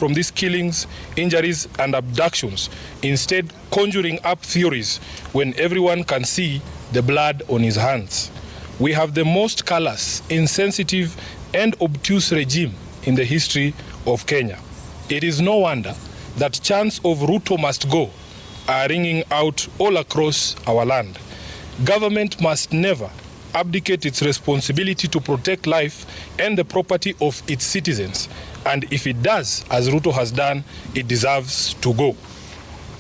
from these killings, injuries, and abductions, instead conjuring up theories when everyone can see the blood on his hands. We have the most callous, insensitive, and obtuse regime in the history of Kenya. It is no wonder that chants of Ruto must go are ringing out all across our land. Government must never abdicate its responsibility to protect life and the property of its citizens. And if it does, as Ruto has done, it deserves to go.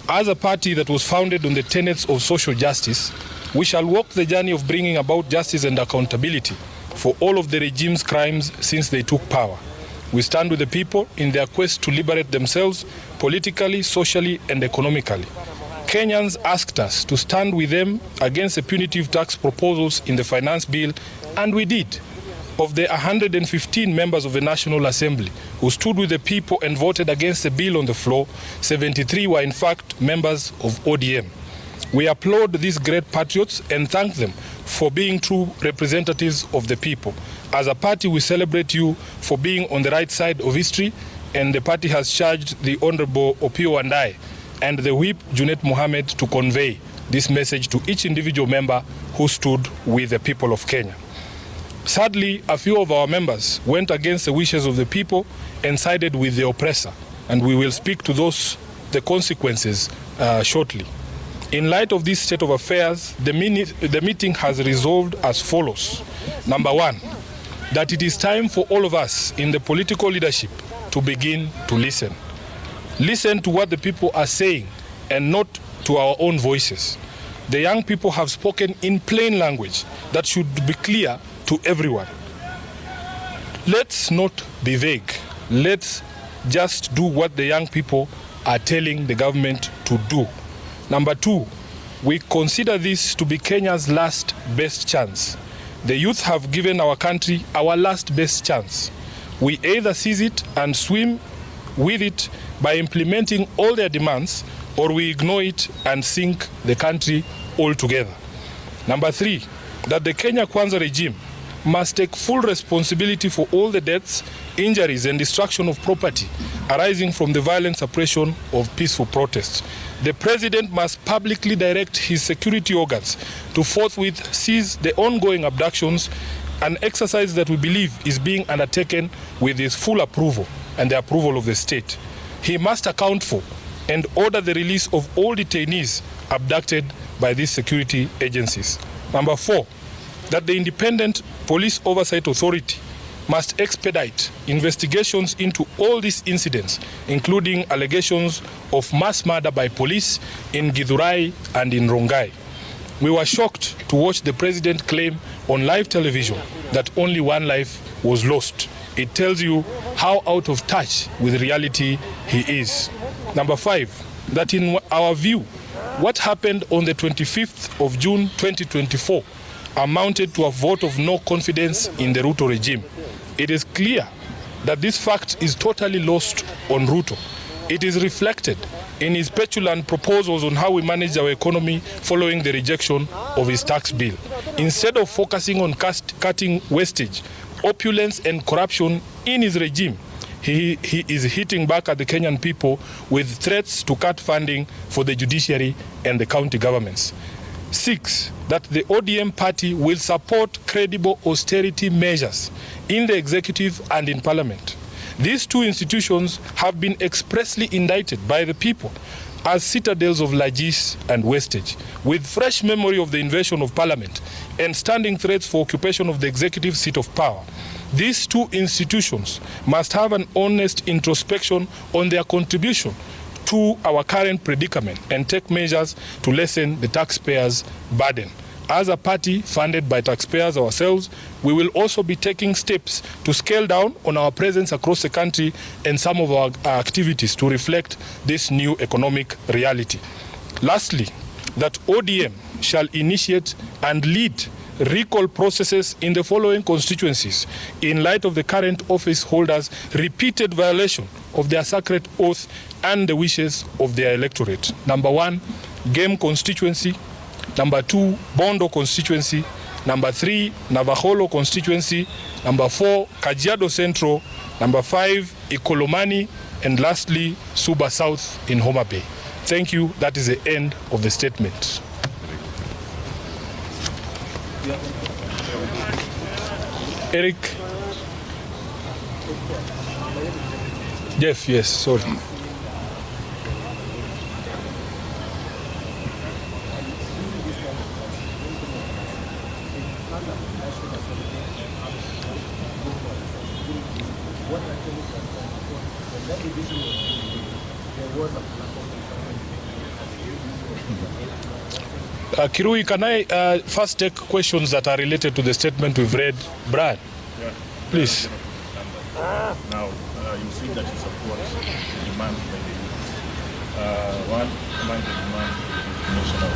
As a party that was founded on the tenets of social justice, we shall walk the journey of bringing about justice and accountability for all of the regime's crimes since they took power. We stand with the people in their quest to liberate themselves politically, socially, and economically. Kenyans asked us to stand with them against the punitive tax proposals in the finance bill, and we did. Of the 115 members of the National Assembly who stood with the people and voted against the bill on the floor, 73 were in fact members of ODM. We applaud these great patriots and thank them for being true representatives of the people. As a party, we celebrate you for being on the right side of history, and the party has charged the Honorable Opiyo Wandayi and the Whip Junet Mohammed to convey this message to each individual member who stood with the people of Kenya. Sadly, a few of our members went against the wishes of the people and sided with the oppressor, and we will speak to the consequences shortly. In light of this state of affairs, the meeting has resolved as follows. Number one, that it is time for all of us in the political leadership to begin to listen. Listen to what the people are saying and not to our own voices. The young people have spoken in plain language that should be clear to everyone. Let's not be vague. Let's just do what the young people are telling the government to do. Number two, we consider this to be Kenya's last best chance. The youth have given our country our last best chance. We either seize it and swim with it by implementing all their demands, or we ignore it and sink the country altogether. Number three, that the Kenya Kwanza regime must take full responsibility for all the deaths, injuries, and destruction of property arising from the violent suppression of peaceful protests. The president must publicly direct his security organs to forthwith seize the ongoing abductions, an exercise that we believe is being undertaken with his full approval and the approval of the state. He must account for and order the release of all detainees abducted by these security agencies. Number four, that the Independent Police Oversight Authority must expedite investigations into all these incidents, including allegations of mass murder by police in Githurai and in Rongai. We were shocked to watch the president claim on live television that only one life was lost. It tells you how out of touch with reality he is. Number five, that in our view, what happened on the 25th of June 2024 amounted to a vote of no confidence in the Ruto regime. It is clear that this fact is totally lost on Ruto. It is reflected in his petulant proposals on how we manage our economy following the rejection of his tax bill. Instead of focusing on cutting wastage, opulence, and corruption in his regime, he is hitting back at the Kenyan people with threats to cut funding for the judiciary and the county governments. Six, that the ODM party will support credible austerity measures in the executive and in parliament. These two institutions have been expressly indicted by the people as citadels of largesse and wastage, with fresh memory of the invasion of parliament and standing threats for occupation of the executive seat of power. These two institutions must have an honest introspection on their contribution to our current predicament and take measures to lessen the taxpayers' burden. As a party funded by taxpayers ourselves, we will also be taking steps to scale down on our presence across the country and some of our activities to reflect this new economic reality. Lastly, that ODM shall initiate and lead recall processes in the following constituencies in light of the current office holders' repeated violation of their sacred oath and the wishes of their electorate. Number one, Game constituency. Number two, Bondo constituency. Number three, Navaholo constituency. Number four, Kajiado Central. Number five, Ikolomani. and lastly, Suba South in Homa Bay. Thank you. That is the end of the statement. Eric? Jeff, yes, sorry. Kirui, can I first take questions that are related to the statement we've read? Brad, yeah. Please. Now, you see that you support the demand by the youth. One among the demand is national.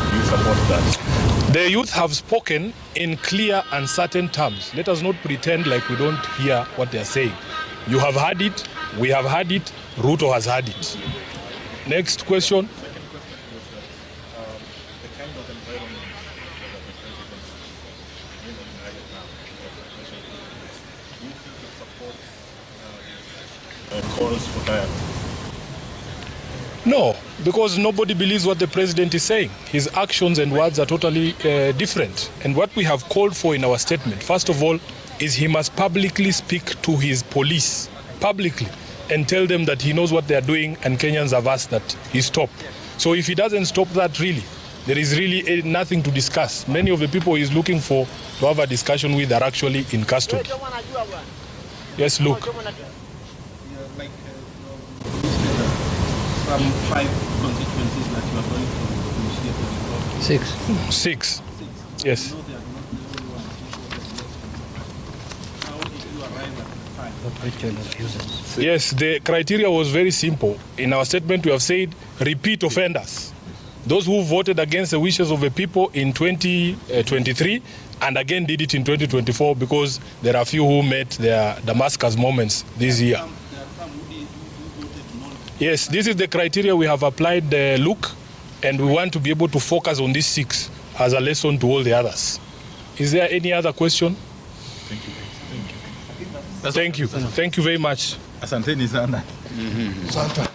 Do you support that? The youth have spoken in clear and certain terms. Let us not pretend like we don't hear what they are saying. You have heard it, we have heard it, Ruto has heard it. Next question. Calls for dialogue? No, because nobody believes what the president is saying. His actions and words are totally different. And what we have called for in our statement, first of all, is he must publicly speak to his police, publicly, and tell them that he knows what they are doing, and Kenyans have asked that he stop. So if he doesn't stop that, really, there is really nothing to discuss. Many of the people he is looking for to have a discussion with are actually in custody. Yes, look. Like some 5 constituencies that you are going to initiate the report. 6. 6. Yes. How did you arrive at 5? Yes, the criteria was very simple. In our statement, we have said repeat offenders. Those who voted against the wishes of the people in 2023 and again did it in 2024, because there are a few who met their Damascus moments this year. Yes, this is the criteria we have applied, Luke, and we want to be able to focus on these 6 as a lesson to all the others. Is there any other question? Thank you. Thank you. Thank you very much. Asanteni sana. Asante.